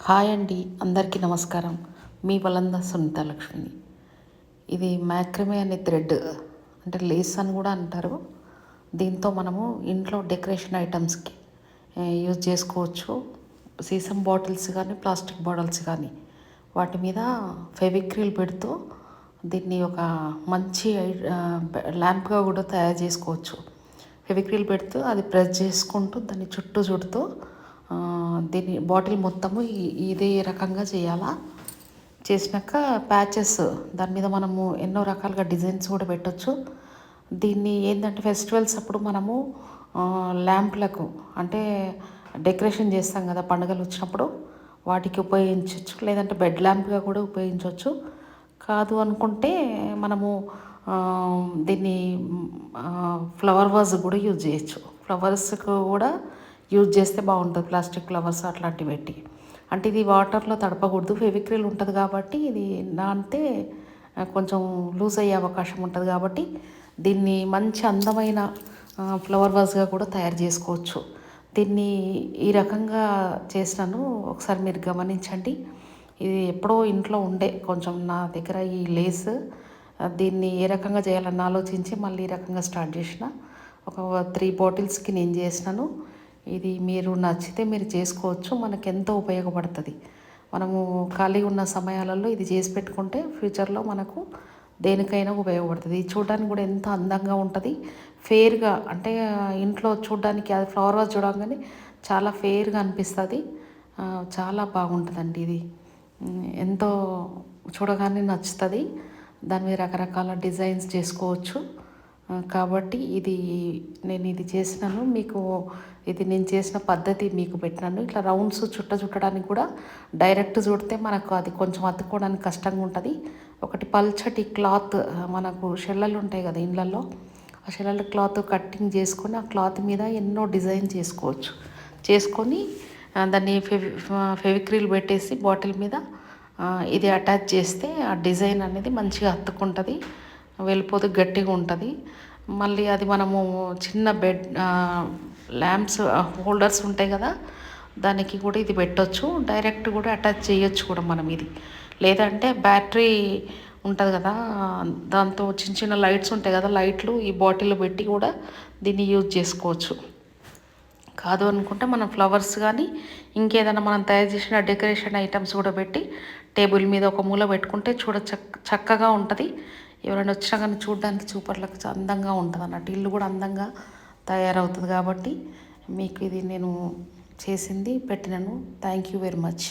Hi అండి, అందరికీ నమస్కారం. మీ వలంద సునీత లక్ష్మిని. ఇది మ్యాక్రమే అనే థ్రెడ్ అంటే లేస్ అని కూడా అంటారు. దీంతో మనము ఇంట్లో డెకరేషన్ ఐటమ్స్కి యూజ్ చేసుకోవచ్చు. సీసం బాటిల్స్ కానీ ప్లాస్టిక్ బాటిల్స్ కానీ వాటి మీద ఫెవిక్రిల్ పెడుతూ దీన్ని ఒక మంచి ల్యాంప్గా కూడా తయారు చేసుకోవచ్చు. ఫెవిక్రిల్ పెడుతూ అది ప్రెస్ చేసుకుంటూ దాన్ని చుట్టూ చుడుతూ దీన్ని బాటిల్ మొత్తము ఇదే రకంగా చేయాలా. చేసినాక ప్యాచెస్ దాని మీద మనము ఎన్నో రకాలుగా డిజైన్స్ కూడా పెట్టవచ్చు. దీన్ని ఏంటంటే ఫెస్టివల్స్ అప్పుడు మనము ల్యాంప్లకు అంటే డెకరేషన్ చేస్తాం కదా, పండుగలు వచ్చినప్పుడు వాటికి ఉపయోగించవచ్చు. లేదంటే బెడ్ ల్యాంప్గా కూడా ఉపయోగించవచ్చు. కాదు అనుకుంటే మనము దీన్ని ఫ్లవర్ వాజ్ కూడా యూజ్ చేయొచ్చు. ఫ్లవర్స్కు కూడా యూజ్ చేస్తే బాగుంటుంది. ప్లాస్టిక్ ఫ్లవర్స్ అట్లాంటివి పెట్టి అంటే ఇది వాటర్లో తడపకూడదు. ఫెవిక్రిల్ ఉంటుంది కాబట్టి ఇది నానితే కొంచెం లూజ్ అయ్యే అవకాశం ఉంటుంది. కాబట్టి దీన్ని మంచి అందమైన ఫ్లవర్ వాజ్గా కూడా తయారు చేసుకోవచ్చు. దీన్ని ఈ రకంగా చేసినాను, ఒకసారి మీరు గమనించండి. ఇది ఎప్పుడో ఇంట్లో ఉండే కొంచెం నా దగ్గర ఈ లేస్, దీన్ని ఏ రకంగా చేయాలని ఆలోచించి మళ్ళీ ఈ రకంగా స్టార్ట్ చేసిన. ఒక 3 బాటిల్స్కి నేను చేసినాను. ఇది మీరు నచ్చితే మీరు చేసుకోవచ్చు. మనకు ఎంతో ఉపయోగపడుతుంది. మనము ఖాళీ ఉన్న సమయాలలో ఇది చేసి పెట్టుకుంటే ఫ్యూచర్లో మనకు దేనికైనా ఉపయోగపడుతుంది. ఇది చూడడానికి కూడా ఎంత అందంగా ఉంటుంది. ఫెయిర్గా అంటే ఇంట్లో చూడడానికి అది ఫ్లవర్ వాజ్ చూడగానే చాలా ఫెయిర్గా అనిపిస్తుంది. చాలా బాగుంటుందండి. ఇది ఎంతో చూడగానే నచ్చుతుంది. దాని మీద రకరకాల డిజైన్స్ చేసుకోవచ్చు. కాబట్టి నేను ఇది చేసినాను. మీకు ఇది నేను చేసిన పద్ధతి మీకు పెట్టినాను. ఇట్లా రౌండ్స్ చుట్టడానికి కూడా డైరెక్ట్ చుడితే మనకు అది కొంచెం అతుక్కోవడానికి కష్టంగా ఉంటుంది. ఒకటి పల్చటి క్లాత్, మనకు షెల్లలు ఉంటాయి కదా ఇళ్ళల్లో, ఆ షెల్లల క్లాత్ కట్టింగ్ చేసుకొని ఆ క్లాత్ మీద ఎన్నో డిజైన్ చేసుకొని దాన్ని ఫెవిక్రిల్ పెట్టేసి బాటిల్ మీద ఇది అటాచ్ చేస్తే ఆ డిజైన్ అనేది మంచిగా అతుక్కుంటుంది, వెళ్ళిపోతే గట్టిగా ఉంటుంది. మళ్ళీ అది మనము చిన్న బెడ్ ల్యాంప్స్ హోల్డర్స్ ఉంటాయి కదా, దానికి కూడా ఇది పెట్టవచ్చు. డైరెక్ట్ కూడా అటాచ్ చేయొచ్చు కూడా మనం ఇది. లేదంటే బ్యాటరీ ఉంటుంది కదా, దాంతో చిన్న చిన్న లైట్స్ ఉంటాయి కదా, లైట్లు ఈ బాటిల్లో పెట్టి కూడా దీన్ని యూజ్ చేసుకోవచ్చు. కాదు అనుకుంటే మనం ఫ్లవర్స్ కానీ ఇంకేదైనా మనం తయారు చేసిన డెకరేషన్ ఐటమ్స్ కూడా పెట్టి టేబుల్ మీద ఒక మూల పెట్టుకుంటే చక్కగా ఉంటుంది. ఎవరైనా వచ్చినా కానీ చూడడానికి చూపర్లకు అందంగా ఉంటుంది అన్నట్టు, ఇల్లు కూడా అందంగా తయారవుతుంది. కాబట్టి మీకు ఇది నేను చేసింది పెట్టినాను. Thank you very much.